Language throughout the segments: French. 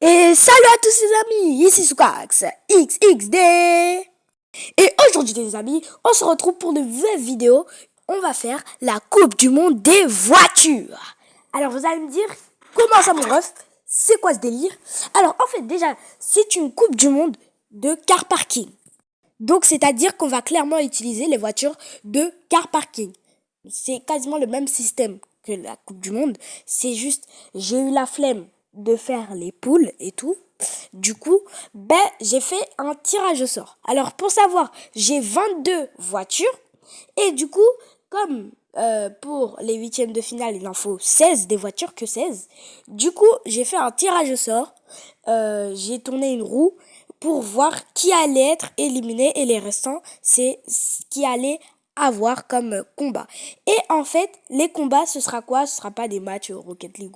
Et salut à tous les amis, ici Soukax XXD. Et aujourd'hui les amis, on se retrouve pour une nouvelle vidéo. On va faire la coupe du monde des voitures. Alors vous allez me dire, comment ça mon ref? C'est quoi ce délire? Alors en fait déjà, c'est une coupe du monde de car parking. Donc c'est-à-dire qu'on va clairement utiliser les voitures de car parking. C'est quasiment le même système que la coupe du monde. C'est juste, j'ai eu la flemme de faire les poules et tout. Du coup, j'ai fait un tirage au sort. Alors, pour savoir, j'ai 22 voitures. Et du coup, comme pour les huitièmes de finale, il en faut 16 des voitures, que 16. Du coup, j'ai fait un tirage au sort. J'ai tourné une roue pour voir qui allait être éliminé. Et les restants, c'est ce qui allait avoir comme combat. Et en fait, les combats, ce sera quoi? Ce sera pas des matchs Rocket League.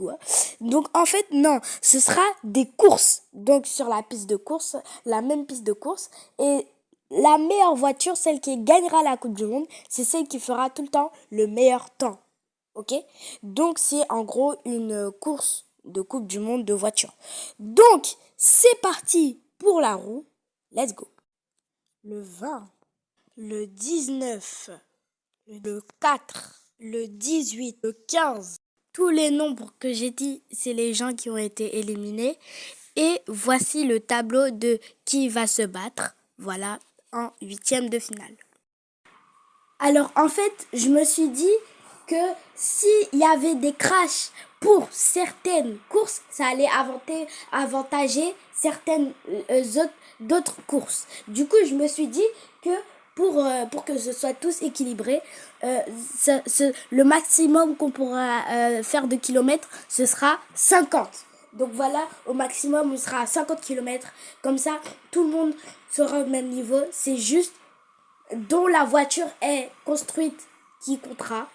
Donc en fait, non, ce sera des courses. Donc sur la piste de course, la même piste de course. Et la meilleure voiture, celle qui gagnera la Coupe du Monde, c'est celle qui fera tout le temps le meilleur temps. Ok? Donc c'est en gros une course de Coupe du Monde de voiture. Donc c'est parti pour la roue. Let's go. Le 20. Le 19, le 4, le 18, le 15. Tous les nombres que j'ai dit, c'est les gens qui ont été éliminés. Et voici le tableau de qui va se battre, voilà, en huitième de finale. Alors en fait, je me suis dit que s'il y avait des crashs pour certaines courses, ça allait avantager certaines d'autres courses. Du coup, je me suis dit que pour que ce soit tous équilibré, le maximum qu'on pourra faire de kilomètres, ce sera 50. Donc voilà, au maximum, on sera à 50 km. Comme ça, tout le monde sera au même niveau. C'est juste dont la voiture est construite qui comptera.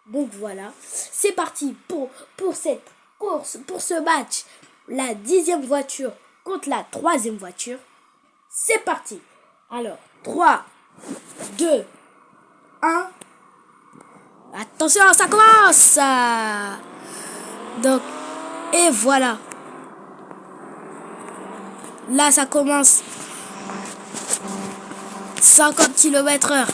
Donc voilà, c'est parti pour cette course, pour ce match. La 10e voiture contre la 3e voiture. C'est parti. Alors, 3, 2, 1. Attention, ça commence. Donc, et voilà. Là, ça commence. 50 km/h.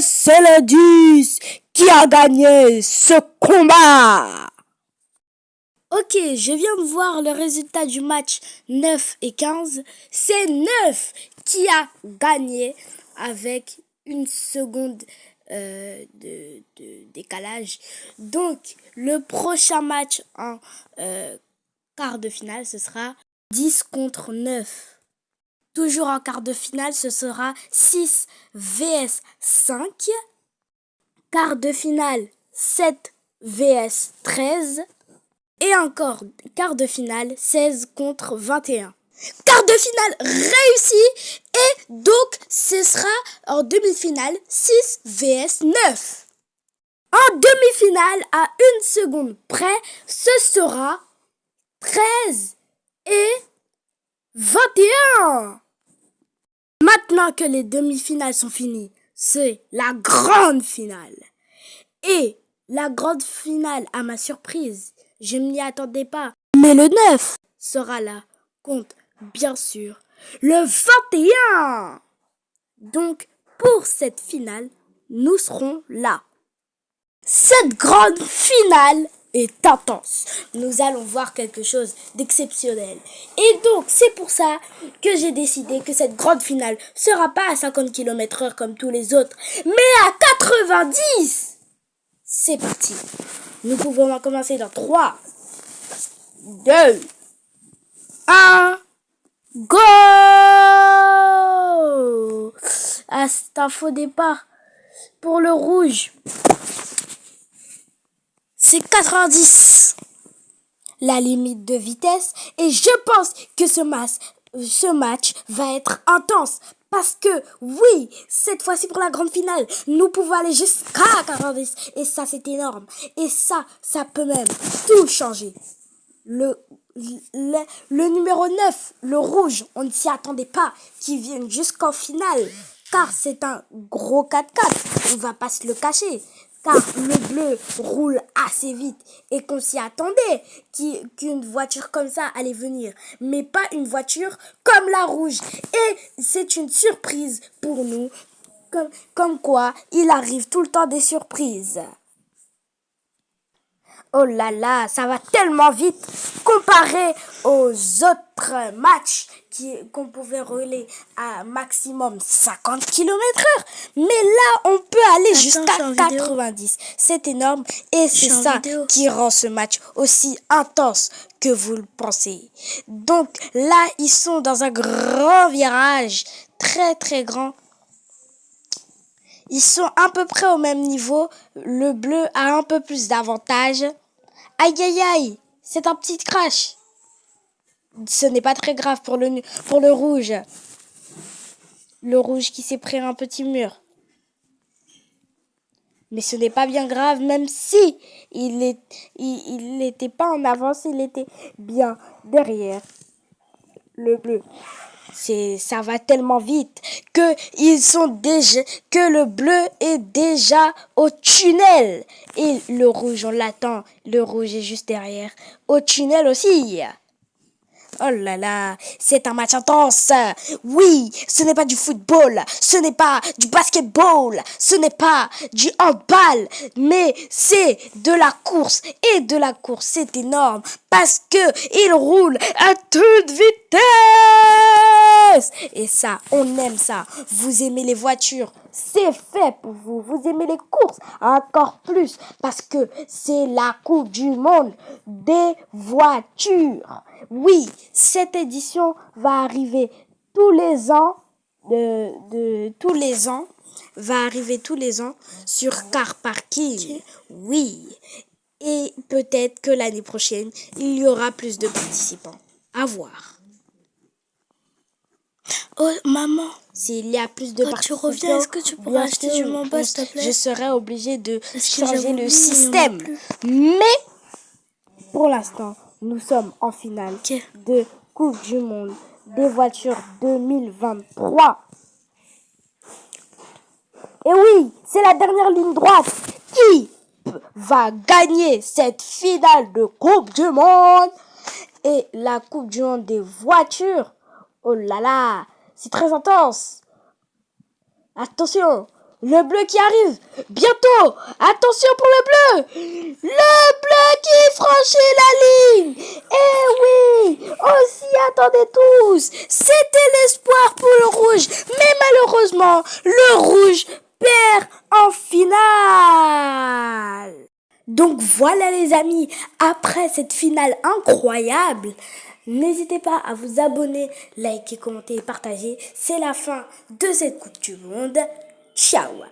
C'est le 10 qui a gagné ce combat. Ok, je viens de voir le résultat du match 9 et 15. C'est 9 qui a gagné avec une seconde de décalage. Donc, le prochain match en quart de finale, ce sera 10 contre 9. Toujours en quart de finale, ce sera 6 vs 5. Quart de finale, 7 vs 13. Et encore, quart de finale, 16 contre 21. Quart de finale réussi. Et donc, ce sera en demi-finale, 6 vs 9. En demi-finale, à 1 seconde près, ce sera 13 et 21. Maintenant que les demi-finales sont finies, c'est la grande finale. Et la grande finale, à ma surprise, je ne m'y attendais pas. Mais le 9 sera là contre, bien sûr, le 21. Donc, pour cette finale, nous serons là. Cette grande finale est intense. Nous allons voir quelque chose d'exceptionnel. Et donc, c'est pour ça que j'ai décidé que cette grande finale sera pas à 50 km/h comme tous les autres, mais à 90. C'est parti. Nous pouvons commencer dans 3, 2, 1, go! Ah, c'est un faux départ pour le rouge. C'est 90, la limite de vitesse, et je pense que ce match va être intense. Parce que, oui, cette fois-ci pour la grande finale, nous pouvons aller jusqu'à 90. Et ça, c'est énorme. Et ça peut même tout changer. Le numéro 9, le rouge, on ne s'y attendait pas qu'il vienne jusqu'en finale. Car c'est un gros 4x4. On va pas se le cacher. Car le bleu roule assez vite et qu'on s'y attendait qu'une voiture comme ça allait venir. Mais pas une voiture comme la rouge. Et c'est une surprise pour nous. Comme quoi, il arrive tout le temps des surprises. Oh là là, ça va tellement vite comparé aux autres matchs qu'on pouvait rouler à maximum 50 km/h. Mais là, on peut aller jusqu'à 90. C'est énorme et c'est ça qui rend ce match aussi intense que vous le pensez. Donc là, ils sont dans un grand virage, très très grand. Ils sont à peu près au même niveau. Le bleu a un peu plus d'avantage. Aïe aïe aïe, c'est un petit crash. Ce n'est pas très grave pour le rouge. Le rouge qui s'est pris un petit mur. Mais ce n'est pas bien grave, même si il n'était pas en avance, il était bien derrière le bleu. Ça va tellement vite que le bleu est déjà au tunnel. Et le rouge, on l'attend. Le rouge est juste derrière. Au tunnel aussi. Oh là là, c'est un match intense. Oui, ce n'est pas du football, ce n'est pas du basketball, ce n'est pas du handball, mais c'est de la course. Et de la course, c'est énorme parce que il roule à toute vitesse. Et ça, on aime ça. Vous aimez les voitures, c'est fait pour vous. Vous aimez les courses encore plus parce que c'est la Coupe du Monde des voitures. Oui, cette édition va arriver tous les ans, va arriver tous les ans sur Car Parking. Oui, et peut-être que l'année prochaine, il y aura plus de participants. À voir. Oh, maman, s'il y a plus de participants, tu reviens, est-ce que tu pourras acheter du Mamba, s'il te plaît? Je serai obligée de changer le système. Mais, pour l'instant, nous sommes en finale de Coupe du Monde des voitures 2023. Et oui, c'est la dernière ligne droite. Qui va gagner cette finale de Coupe du Monde et la Coupe du Monde des voitures? Oh là là, c'est très intense. Attention, le bleu qui arrive bientôt. Attention pour le bleu. Le bleu qui franchit la ligne. Eh oui, on s'y attendait tous. C'était l'espoir pour le rouge. Mais malheureusement, le rouge perd en finale. Donc voilà les amis, après cette finale incroyable, n'hésitez pas à vous abonner, liker, commenter et partager. C'est la fin de cette Coupe du Monde. Ciao!